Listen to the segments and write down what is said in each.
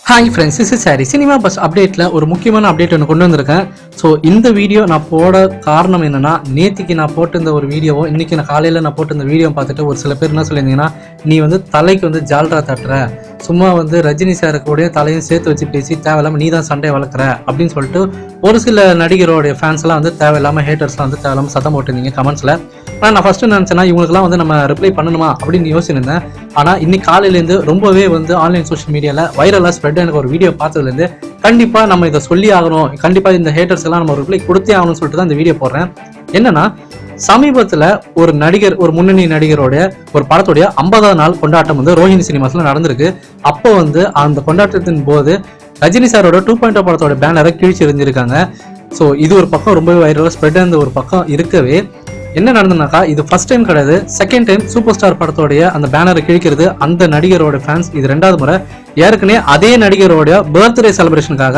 Hi friends, this is Harry. Cinema bus அப்டேட்டில் ஒரு முக்கியமான அப்டேட் ஒன்று கொண்டு வந்திருக்கேன். ஸோ இந்த வீடியோ நான் போட காரணம் என்னென்னா, நேற்றுக்கு நான் போட்டிருந்த ஒரு வீடியோவும் இன்றைக்கி நான் காலையில் நான் போட்டிருந்த வீடியோ பார்த்துட்டு ஒரு சில பேர் என்ன சொல்லியிருந்தீங்கன்னா, நீ தலைக்கு ஜால்ரா தட்டுற, சும்மா ரஜினி சாருக்கூடைய தலையும் சேர்த்து வச்சு பேசி தேவையில்லாமல் நீ தான் சண்டை வளர்க்குற அப்படின்னு சொல்லிட்டு ஒரு சில நடிகரோடைய ஃபேன்ஸ்லாம் தேவையில்லாமல் ஹேட்டர்ஸ்லாம் தேவையில்லாமல் சத்தம் போட்டிருந்தீங்க கமெண்ட்ஸில். ஆனால் நான் ஃபஸ்ட்டு நினச்சேன்னா இவங்களுக்குலாம் நம்ம ரிப்ளை பண்ணணுமா அப்படின்னு யோசிச்சிருந்தேன். ஆனால் இன்னைக்கு காலையிலேருந்து ரொம்பவே ஆன்லைன் சோஷியல் மீடியாவில் வைரலாக ஸ்ப்ரெட் எனக்கு ஒரு வீடியோ பார்த்ததுலேருந்து கண்டிப்பாக நம்ம இதை சொல்லி ஆகணும், கண்டிப்பாக இந்த ஹேட்டர்ஸ் எல்லாம் நம்ம ரிப்ளை கொடுத்தே ஆகணும்னு சொல்லிட்டு தான் இந்த வீடியோ போடுறேன். என்னன்னா, சமீபத்தில் ஒரு நடிகர், ஒரு முன்னணி நடிகரோடைய ஒரு படத்துடைய 50வது நாள் கொண்டாட்டம் ரோஹிணி சினிமாஸ்ல நடந்திருக்கு. அப்போ அந்த கொண்டாட்டத்தின் போது ரஜினி சாரோட 2.0 படத்தோட பேனரை கிழிச்சு எறிஞ்சிருக்காங்க. ஸோ இது ஒரு பக்கம் ரொம்பவே வைரலாக ஸ்ப்ரெட் ஆன ஒரு பக்கம் இருக்கவே, என்ன நடந்ததுனாக்கா, இது ஃபர்ஸ்ட் டைம் கிடையாது, செகண்ட் டைம் சூப்பர் ஸ்டார் படத்தோடைய அந்த பேனரை கிழிக்கிறது அந்த நடிகரோட ஃபேன்ஸ். இது 2வது முறை. ஏற்கனவே அதே நடிகரோட பர்த்டே செலிப்ரேஷனுக்காக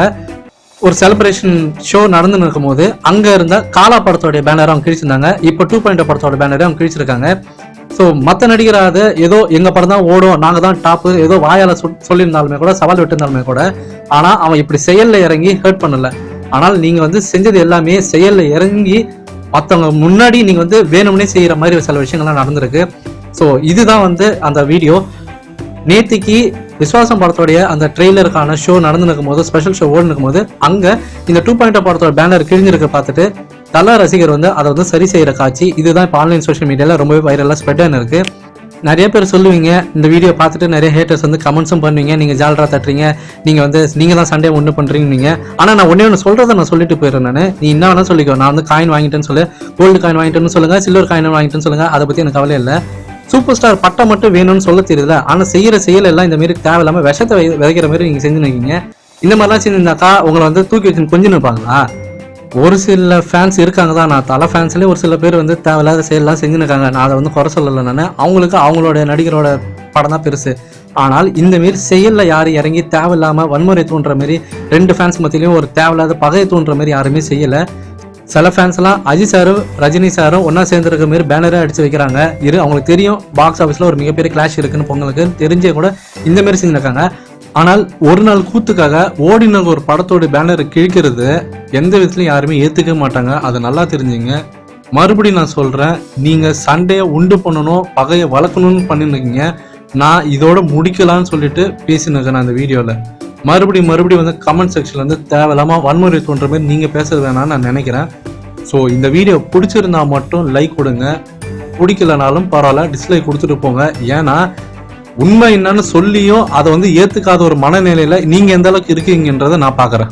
ஒரு செலிப்ரேஷன் ஷோ நடந்து இருக்கும் போது அங்க இருந்த காலா படத்தோடைய பேனரை அவங்க கிழிச்சிருந்தாங்க. இப்போ 2.0 படத்தோட பேனரை அவங்க கிழிச்சிருக்காங்க. ஸோ மற்ற நடிகராது ஏதோ எங்க படம் தான் ஓடும், நாங்க தான் டாப்பு, ஏதோ வாயால சொல்லியிருந்தாலுமே கூட, சவால் விட்டுருந்தாலுமே கூட, ஆனா அவன் இப்படி செயல்ல இறங்கி ஹர்ட் பண்ணல. ஆனால் நீங்க செஞ்சது எல்லாமே செயல்ல இறங்கி மற்றவங்க முன்னாடி நீங்க வேணும்னே செய்யற மாதிரி சில விஷயங்கள்லாம் நடந்திருக்கு. ஸோ இதுதான் அந்த வீடியோ. நேத்திக்கு விஸ்வாசம் படத்தோடைய அந்த ட்ரெய்லருக்கான ஷோ நடந்துருக்கும் போது, ஸ்பெஷல் ஷோ ஓடு இருக்கும் போது, அங்க இந்த 2.0 படத்தோட பேனர் கிழிஞ்சிருக்க பார்த்துட்டு தல ரசிகர் அதை சரி செய்யற காட்சி. இதுதான் இப்போ ஆன்லைன் சோஷியல் மீடியால ரொம்பவே வைரலா ஸ்ப்ரெட் ஆன இருக்கு. நிறைய பேர் சொல்லுவீங்க, இந்த வீடியோ பார்த்துட்டு நிறைய ஹேட்டர்ஸ் கமெண்ட்ஸும் பண்ணுவீங்க, நீங்க ஜால்ரா தட்டுறீங்க, நீங்க நீங்க தான் சண்டே ஒன்று பண்றீங்க. நீங்க ஆனா நான் ஒன்னே ஒன்று சொல்றதை நான் சொல்லிட்டு போயிடுறேன். நீ என்ன வேணா சொல்லிக்கோ, நான் காயின் வாங்கிட்டேன்னு சொல்லு, கோல்டு காயின் வாங்கிட்டேன்னு சொல்லுங்க, சில்வர் காயின் வாங்கிட்டேன்னு சொல்லுங்க, அதை பத்தி எனக்கு கவலை இல்லை. சூப்பர் ஸ்டார் பட்டம் மட்டும் வேணும்னு சொல்ல தெரியல, ஆனா செய்யற செயல் எல்லாம் இந்த மாதிரி தேவையில்லாம விஷத்தை விதைக்கிற மாதிரி நீங்க செஞ்சு நிற்கீங்க. இந்த மாதிரிலாம் செஞ்சிருந்தாக்கா உங்களை தூக்கி வச்சு கொஞ்சம் நிற்பாங்களா? ஒரு சில ஃபேன்ஸ் இருக்காங்க தான், நான் தலை ஃபேன்ஸ்லேயே ஒரு சில பேர் தேவையில்லாத செயலாம் செஞ்சுருக்காங்க. நான் அதை குறை சொல்லலை. நான் அவங்களுக்கு அவங்களோட நடிகரோட படம் தான் பெருசு. ஆனால் இந்த மாரி செயலில் யாரும் இறங்கி தேவையில்லாமல் வன்முறை தூண்டுற மாரி, 2 ஃபேன்ஸ் மத்தியிலையும் ஒரு தேவையில்லாத பகையை தூண்டுற மாதிரி யாருமே செய்யலை. சில ஃபேன்ஸ்லாம் அஜித் சாரும் ரஜினி சாரும் ஒன்றா சேர்ந்துருக்க மாரி பேனரே அடித்து வைக்கிறாங்க. அவங்களுக்கு தெரியும் பாக்ஸ் ஆஃபீஸில் ஒரு மிகப்பெரிய கிளாஷ் இருக்குன்னு பொங்கலுக்கு தெரிஞ்சே கூட இந்த மாரி செஞ்சுருக்காங்க. ஆனால் ஒரு நாள் கூத்துக்காக ஓடின ஒரு படத்தோட பேனர் கிழிக்கிறது எந்த விதத்துலையும் யாருமே ஏற்றுக்க மாட்டாங்க. அதை நல்லா தெரிஞ்சுங்க. மறுபடியும் நான் சொல்கிறேன், நீங்கள் சண்டையை உண்டு பண்ணணும், பகையை வளர்க்கணும்னு பண்ணிருக்கீங்க. நான் இதோட முடிக்கலான்னு சொல்லிட்டு பேசினுக்கேன் அந்த வீடியோவில். மறுபடியும் கமெண்ட் செக்ஷன்ல தேவையில்லாமல் வன்முறை தோன்ற மாதிரி நீங்கள் பேசுறது வேணான்னு நான் நினைக்கிறேன். ஸோ இந்த வீடியோ பிடிச்சிருந்தா மட்டும் லைக் கொடுங்க, பிடிக்கலனாலும் பரவாயில்ல டிஸ்லைக் கொடுத்துட்டு போங்க. ஏன்னா உண்மை என்னன்னு சொல்லியும் அதை ஏற்றுக்காத ஒரு மனநிலையில் நீங்கள் எந்த அளவுக்கு இருக்கீங்கன்றதை நான் பார்க்குறேன்.